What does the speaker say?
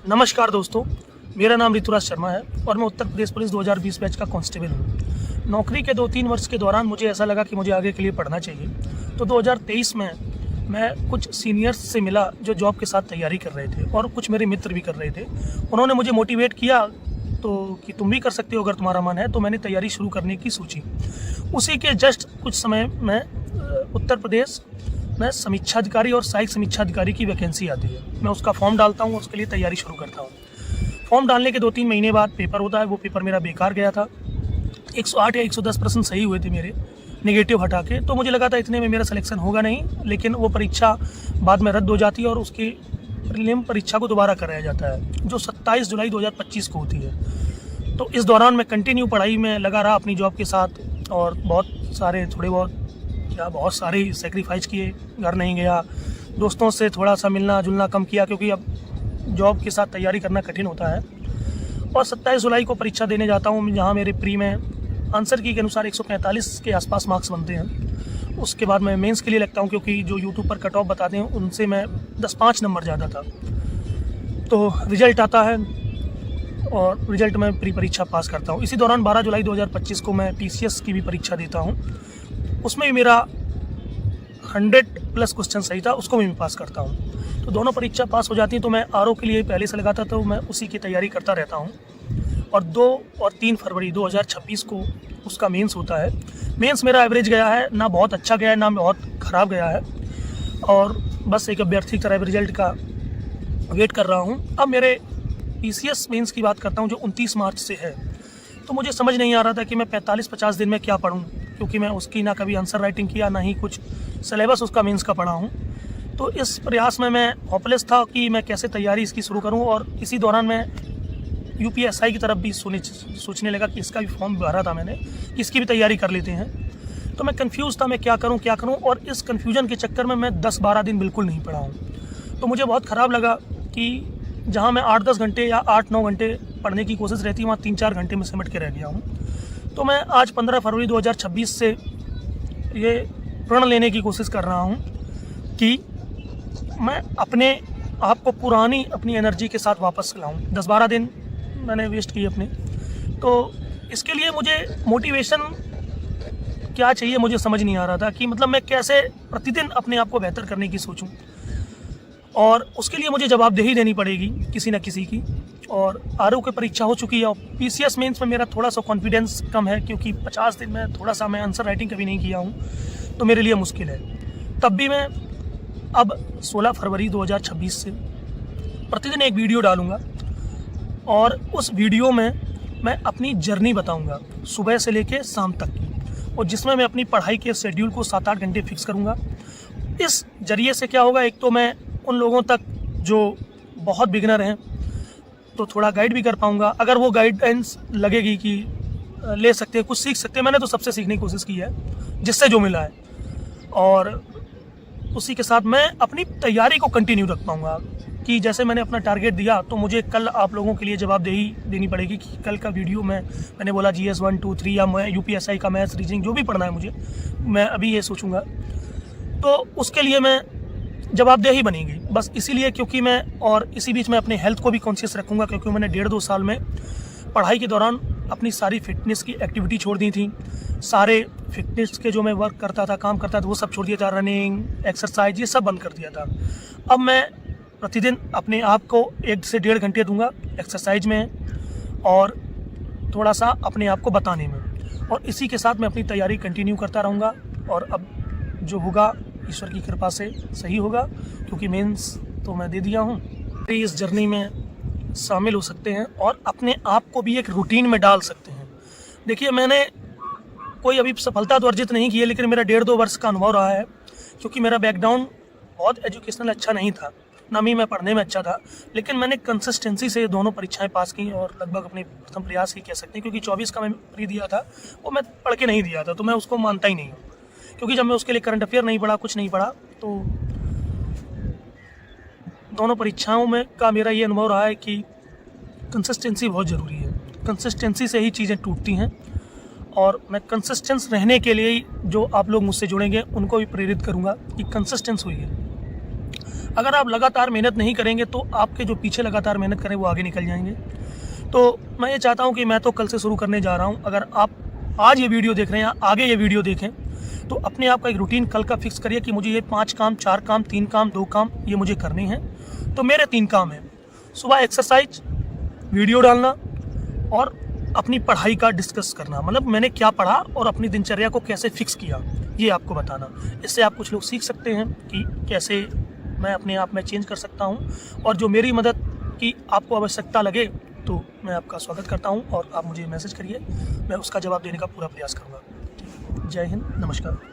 नमस्कार दोस्तों, मेरा नाम ऋतुराज शर्मा है और मैं उत्तर प्रदेश पुलिस 2020 बैच का कांस्टेबल हूँ। नौकरी के 2-3 वर्ष के दौरान मुझे ऐसा लगा कि मुझे आगे के लिए पढ़ना चाहिए। तो 2023 में मैं कुछ सीनियर्स से मिला जो जॉब के साथ तैयारी कर रहे थे और कुछ मेरे मित्र भी कर रहे थे। उन्होंने मुझे मोटिवेट किया तो कि तुम भी कर सकते हो अगर तुम्हारा मन है, तो मैंने तैयारी शुरू करने की सोची। उसी के जस्ट कुछ समय में उत्तर प्रदेश में समीक्षा अधिकारी और सहायक समीक्षा अधिकारी की वैकेंसी आती है। मैं उसका फॉर्म डालता हूँ, उसके लिए तैयारी शुरू करता हूँ। फॉर्म डालने के 2-3 महीने बाद पेपर होता है। वो पेपर मेरा बेकार गया था। 108 या 110% सही हुए थे मेरे, नेगेटिव हटा के। तो मुझे लगा था इतने में मेरा सिलेक्शन होगा नहीं, लेकिन वो परीक्षा बाद में रद्द हो जाती है और उसकी प्रीलिम परीक्षा को दोबारा कराया जाता है, जो 27 जुलाई 2025 को होती है। तो इस दौरान मैं कंटिन्यू पढ़ाई में लगा रहा अपनी जॉब के साथ और बहुत सारे सेक्रीफाइस किए। घर नहीं गया, दोस्तों से थोड़ा सा मिलना जुलना कम किया, क्योंकि अब जॉब के साथ तैयारी करना कठिन होता है। और 27 जुलाई को परीक्षा देने जाता हूँ, जहाँ मेरे प्री में आंसर की के अनुसार 145 के आसपास मार्क्स बनते हैं। उसके बाद मैं मेंस के लिए लगता हूँ, क्योंकि जो यूट्यूब पर कट ऑफ बताते हैं उनसे मैं 10-5 नंबर ज़्यादा था। तो रिजल्ट आता है और रिजल्ट में प्री परीक्षा पास करता हूँ। इसी दौरान 12 जुलाई 2025 को मैं PCS की भी परीक्षा देता हूँ। उसमें भी मेरा 100+ क्वेश्चन सही था, उसको भी मैं पास करता हूँ। तो दोनों परीक्षा पास हो जाती हैं। तो मैं RO के लिए पहले से लगा था, तो मैं उसी की तैयारी करता रहता हूँ। और 2 और 3 फरवरी 2026 को उसका मेंस होता है। मेंस मेरा एवरेज गया है, ना बहुत अच्छा गया है ना बहुत ख़राब गया है, और बस एक अभ्यर्थी की तरह रिजल्ट का वेट कर रहा हूँ। अब मेरे PCS मेंस की बात करता हूँ, जो 29 मार्च से है। तो मुझे समझ नहीं आ रहा था कि मैं 45-50 दिन में क्या पढ़ूँ, क्योंकि मैं उसकी ना कभी आंसर राइटिंग किया, ना ही कुछ सिलेबस उसका मेंस का पढ़ा हूँ। तो इस प्रयास में मैं होपलेस था कि मैं कैसे तैयारी इसकी शुरू करूँ। और इसी दौरान मैं UPSI की तरफ भी सोचने लगा कि इसका भी फॉर्म भरा था मैंने, इसकी भी तैयारी कर लेते हैं। तो मैं कंफ्यूज था, मैं क्या करूँ। और इस कन्फ्यूजन के चक्कर में मैं 10-12 दिन बिल्कुल नहीं पढ़ा हूँ। तो मुझे बहुत ख़राब लगा कि जहाँ मैं 8-10 घंटे या 8-9 घंटे पढ़ने की कोशिश रहती, वहाँ 3-4 घंटे में सिमट के रह गया हूँ। तो मैं आज 15 फरवरी 2026 से ये प्रण लेने की कोशिश कर रहा हूँ कि मैं अपने आप को पुरानी अपनी एनर्जी के साथ वापस लाऊं। 10-12 दिन मैंने वेस्ट किए अपने। तो इसके लिए मुझे मोटिवेशन क्या चाहिए, मुझे समझ नहीं आ रहा था कि मतलब मैं कैसे प्रतिदिन अपने आप को बेहतर करने की सोचूं। और उसके लिए मुझे जवाबदेही देनी पड़ेगी किसी न किसी की। और RO की परीक्षा हो चुकी है और PCS मेंस में मेरा थोड़ा सा कॉन्फिडेंस कम है, क्योंकि 50 दिन में थोड़ा सा मैं आंसर राइटिंग कभी नहीं किया हूँ, तो मेरे लिए मुश्किल है। तब भी मैं अब 16 फरवरी 2026 से प्रतिदिन एक वीडियो डालूंगा और उस वीडियो में मैं अपनी जर्नी बताऊंगा, सुबह से लेकर शाम तक की, और जिसमें मैं अपनी पढ़ाई के शेड्यूल को 7-8 घंटे फिक्स करूंगा। इस जरिए से क्या होगा, एक तो मैं उन लोगों तक जो बहुत बिगिनर हैं तो थोड़ा गाइड भी कर पाऊंगा। अगर वो गाइडेंस लगेगी कि ले सकते हैं, कुछ सीख सकते हैं, मैंने तो सबसे सीखने की कोशिश की है जिससे जो मिला है। और उसी के साथ मैं अपनी तैयारी को कंटिन्यू रख पाऊँगा कि जैसे मैंने अपना टारगेट दिया, तो मुझे कल आप लोगों के लिए जवाबदेही देनी पड़ेगी कि कल का वीडियो में मैंने बोला GS 1, 2, 3 या मैं UPSI का मैथ्स रीजनिंग जो भी पढ़ना है मुझे, मैं अभी ये सोचूंगा। तो उसके लिए मैं जवाबदेही बनेगी बस इसीलिए, क्योंकि मैं और इसी बीच में अपने हेल्थ को भी कॉन्शियस रखूँगा, क्योंकि मैंने 1.5-2 साल में पढ़ाई के दौरान अपनी सारी फिटनेस की एक्टिविटी छोड़ दी थी। सारे फिटनेस के जो मैं वर्क करता था, काम करता था, वो सब छोड़ दिया था। रनिंग, एक्सरसाइज, ये सब बंद कर दिया था। अब मैं प्रतिदिन अपने आप को 1 से 1.5 घंटे दूंगा एक्सरसाइज में और थोड़ा सा अपने आप को बताने में, और इसी के साथ मैं अपनी तैयारी कंटिन्यू करता रहूँगा। और अब जो होगा ईश्वर की कृपा से सही होगा, क्योंकि मेंस तो मैं दे दिया हूँ। इस जर्नी में शामिल हो सकते हैं और अपने आप को भी एक रूटीन में डाल सकते हैं। देखिए, मैंने कोई अभी सफलता तो अर्जित नहीं की है, लेकिन मेरा 1.5-2 वर्ष का अनुभव रहा है, क्योंकि मेरा बैकग्राउंड बहुत एजुकेशनल अच्छा नहीं था, ना ही मैं पढ़ने में अच्छा था। लेकिन मैंने कंसिस्टेंसी से दोनों परीक्षाएं पास की और लगभग अपने प्रथम प्रयास ही कह सकते हैं, क्योंकि 24 का मैं प्री दिया था, वो मैं पढ़ के नहीं दिया था, तो मैं उसको मानता ही नहीं हूँ। क्योंकि जब मैं उसके लिए करंट अफेयर नहीं पढ़ा, कुछ नहीं पढ़ा, तो दोनों परीक्षाओं में का मेरा ये अनुभव रहा है कि कंसिस्टेंसी बहुत ज़रूरी है। कंसिस्टेंसी से ही चीज़ें टूटती हैं। और मैं कंसिस्टेंस रहने के लिए जो आप लोग मुझसे जुड़ेंगे उनको भी प्रेरित करूंगा कि कंसिस्टेंस हुई है। अगर आप लगातार मेहनत नहीं करेंगे तो आपके जो पीछे लगातार मेहनत करें वो आगे निकल जाएंगे। तो मैं ये चाहता हूँ कि मैं तो कल से शुरू करने जा रहा हूँ। अगर आप आज ये वीडियो देख रहे हैं या आगे ये वीडियो देखें तो अपने आप का एक रूटीन कल का फिक्स करिए कि मुझे ये 5 काम, 4 काम, 3 काम, 2 काम ये मुझे करनी है। तो मेरे 3 काम हैं, सुबह एक्सरसाइज, वीडियो डालना और अपनी पढ़ाई का डिस्कस करना। मतलब मैंने क्या पढ़ा और अपनी दिनचर्या को कैसे फिक्स किया, ये आपको बताना। इससे आप कुछ लोग सीख सकते हैं कि कैसे मैं अपने आप में चेंज कर सकता हूँ। और जो मेरी मदद की आपको आवश्यकता लगे तो मैं आपका स्वागत करता हूँ और आप मुझे मैसेज करिए, मैं उसका जवाब देने का पूरा प्रयास करूँगा। जय हिंद, नमस्कार।